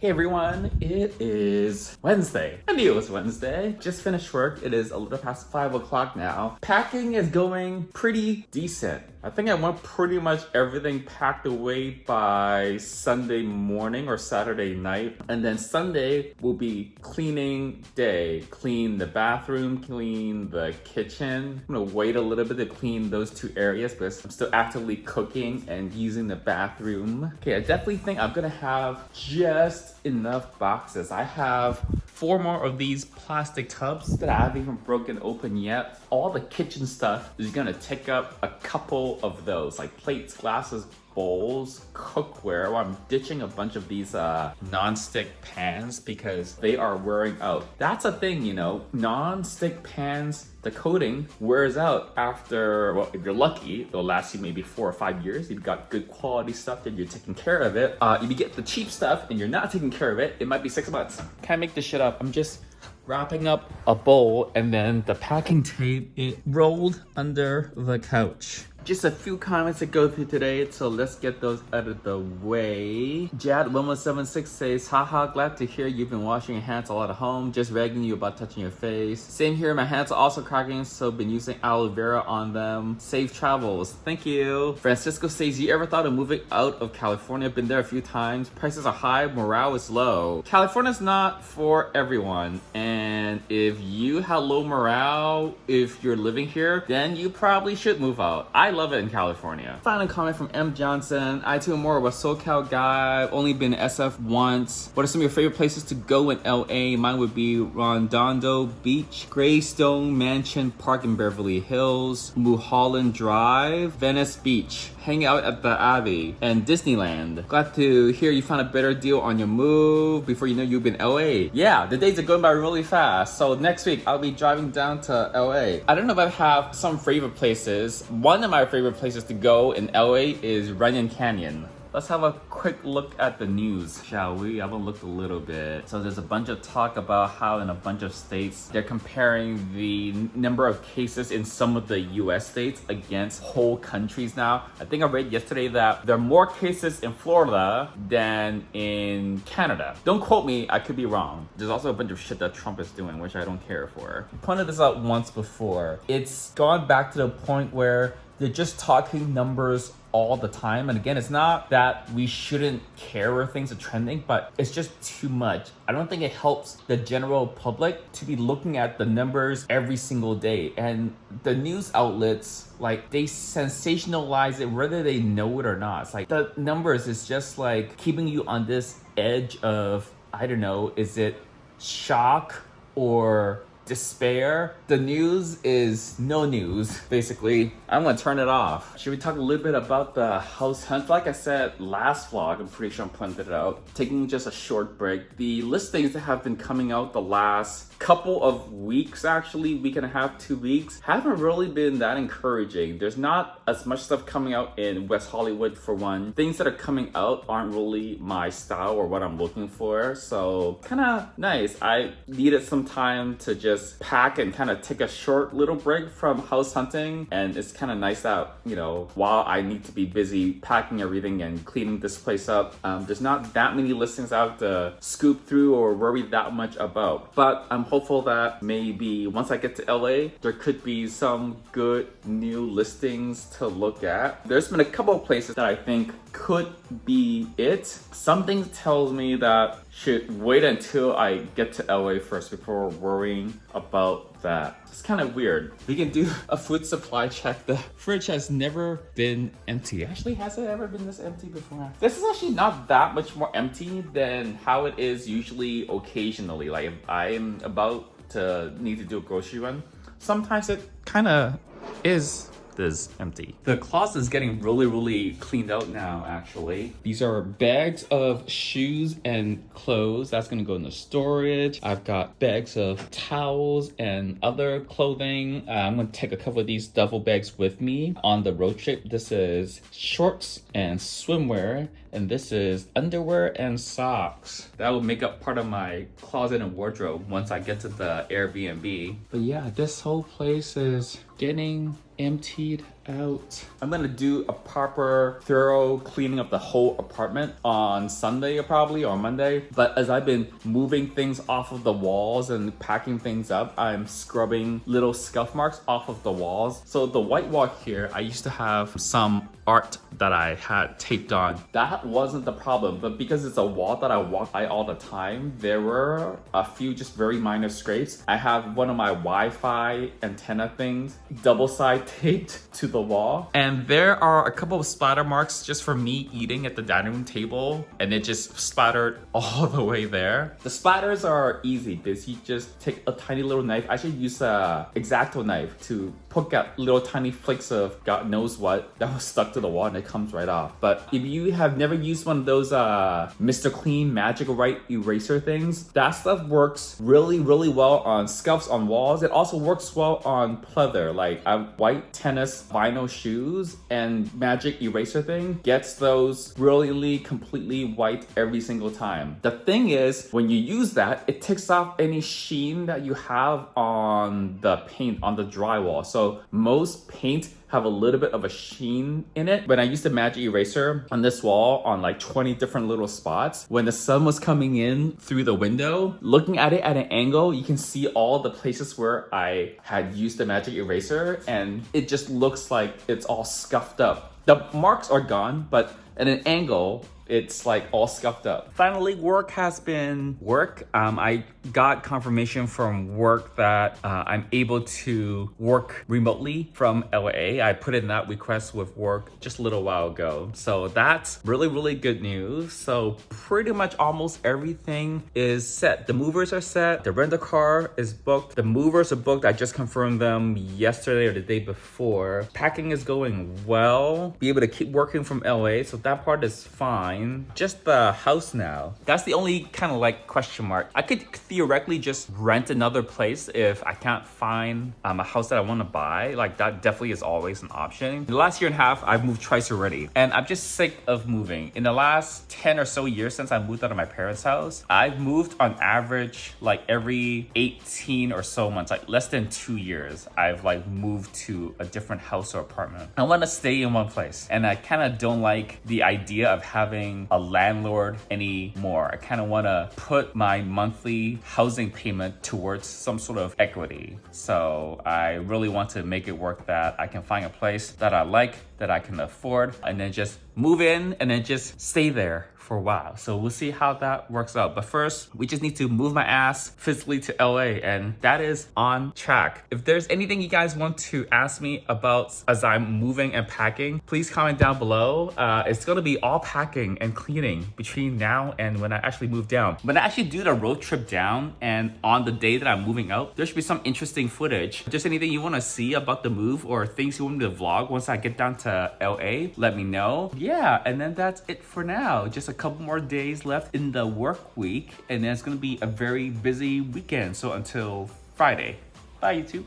Hey everyone, it is Wednesday. I knew it was Wednesday. Just finished work. It is a little past 5 o'clock now. Packing is going pretty decent. I think I want pretty much everything packed away by Sunday morning or Saturday night. And then Sunday will be cleaning day. Clean the bathroom, clean the kitchen. I'm gonna wait a little bit to clean those two areas because I'm still actively cooking and using the bathroom. Okay, I definitely think I'm gonna have just enough boxes. I have 4 more of these plastic tubs that I haven't even broken open yet. All the kitchen stuff is gonna take up a couple of those, like plates, glasses, bowls, cookware. Well, I'm ditching a bunch of these non-stick pans because they are wearing out. That's a thing, you know, non-stick pans, the coating wears out after, well, if you're lucky, it'll last you maybe 4 or 5 years. You've got good quality stuff and you're taking care of it. If you get the cheap stuff and you're not taking care of it, it might be 6 months. Can't make this shit up. I'm just wrapping up a bowl and then the packing tape, it rolled under the couch. Just a few comments to go through today, so let's get those out of the way. Jad1176 says, haha, glad to hear you've been washing your hands a lot at home, just ragging you about touching your face. Same here, my hands are also cracking, so been using aloe vera on them. Safe travels, thank you. Francisco says, you ever thought of moving out of California? Been there a few times, prices are high, morale is low. California's not for everyone, and if you have low morale, if you're living here, then you probably should move out. I love it in California. Final comment from M. Johnson. I too am more of a SoCal guy. I've only been to SF once. What are some of your favorite places to go in LA? Mine would be Redondo Beach, Greystone Mansion Park in Beverly Hills, Mulholland Drive, Venice Beach, hang out at the Abbey, and Disneyland. Glad to hear you found a better deal on your move. Before you know, you've been LA. Yeah, the days are going by really fast. So next week, I'll be driving down to LA. I don't know if I have some favorite places. One of my favorite places to go in LA is Runyon Canyon. Let's have a quick look at the news, shall we? I've looked a little bit. So there's a bunch of talk about how in a bunch of states, they're comparing the number of cases in some of the US states against whole countries now. I think I read yesterday that there are more cases in Florida than in Canada. Don't quote me, I could be wrong. There's also a bunch of shit that Trump is doing, which I don't care for. I pointed this out once before. It's gone back to the point where they're just talking numbers all the time. And again, it's not that we shouldn't care where things are trending, but it's just too much. I don't think it helps the general public to be looking at the numbers every single day. And the news outlets, like, they sensationalize it whether they know it or not. It's like the numbers is just like keeping you on this edge of, I don't know, is it shock or despair? The news is no news, basically. I'm gonna turn it off. Should we talk a little bit about the house hunt? Like I said last vlog, I'm pretty sure I pointed it out. Taking just a short break. The listings that have been coming out the last couple of weeks, actually, week and a half, 2 weeks, haven't really been that encouraging. There's not as much stuff coming out in West Hollywood, for one. Things that are coming out aren't really my style or what I'm looking for, so kind of nice. I needed some time to just pack and kind of take a short little break from house hunting, and it's kind of nice that, you know, while I need to be busy packing everything and cleaning this place up, there's not that many listings out to scoop through or worry that much about. But I'm hopeful that maybe once I get to LA, there could be some good new listings to look at. There's been a couple of places that I think could be it. Something tells me that should wait until I get to LA first before worrying about that. It's kind of weird. We can do a food supply check. The fridge has never been empty. Actually, has it ever been this empty before? This is actually not that much more empty than how it is usually occasionally. Like if I am about to need to do a grocery run, sometimes it kind of is this empty. The closet is getting really cleaned out now, actually. These are bags of shoes and clothes. That's gonna go in the storage. I've got bags of towels and other clothing. I'm gonna take a couple of these duffel bags with me on the road trip. This is shorts and swimwear, and this is underwear and socks. That will make up part of my closet and wardrobe once I get to the Airbnb. But yeah, this whole place is getting emptied out. I'm gonna do a proper thorough cleaning of the whole apartment on Sunday probably, or Monday. But as I've been moving things off of the walls and packing things up, I'm scrubbing little scuff marks off of the walls. So the white wall here, I used to have some art that I had taped on. That wasn't the problem, but because it's a wall that I walk by all the time, there were a few just very minor scrapes. I have one of my Wi-Fi antenna things double side taped to the wall, and there are a couple of splatter marks just from me eating at the dining room table, and it just splattered all the way there. The splatters are easy because you just take a tiny little knife. I should use a X-Acto knife to poke out little tiny flakes of God knows what that was stuck to the wall, and it comes right off. But if you have never used one of those Mr. Clean Magic Right eraser things, that stuff works really well on scuffs on walls. It also works well on pleather. Like I have white tennis vinyl shoes, and Magic eraser thing gets those really completely white every single time. The thing is, when you use that, it takes off any sheen that you have on the paint on the drywall. So most paint have a little bit of a sheen in it. When I used the Magic Eraser on this wall on like 20 different little spots, when the sun was coming in through the window, looking at it at an angle, you can see all the places where I had used the Magic Eraser, and it just looks like it's all scuffed up. The marks are gone, but at an angle, it's like all scuffed up. Finally, work has been work. I got confirmation from work that I'm able to work remotely from LA. I put in that request with work just a little while ago. So that's really good news. So pretty much almost everything is set. The movers are set. The rental car is booked. The movers are booked. I just confirmed them yesterday or the day before. Packing is going well. Be able to keep working from LA. So that part is fine. Just the house now. That's the only kind of like question mark. I could theoretically just rent another place if I can't find a house that I want to buy. Like that definitely is always an option. In the last year and a half, I've moved twice already, and I'm just sick of moving. In the last 10 or so years since I moved out of my parents' house, I've moved on average like every 18 or so months, like less than 2 years, I've like moved to a different house or apartment. I want to stay in one place, and I kind of don't like the idea of having a landlord anymore. I kind of want to put my monthly housing payment towards some sort of equity. So I really want to make it work that I can find a place that I like, that I can afford, and then just move in and then just stay there for a while. So we'll see how that works out. But first, we just need to move my ass physically to LA, and that is on track. If there's anything you guys want to ask me about as I'm moving and packing, please comment down below. It's gonna be all packing and cleaning between now and when I actually move down. When I actually do the road trip down and on the day that I'm moving out, there should be some interesting footage. If there's anything you wanna see about the move or things you want me to vlog once I get down to LA, let me know. Yeah, and then that's it for now. Just a couple more days left in the work week, and then it's gonna be a very busy weekend. So until Friday. Bye, YouTube.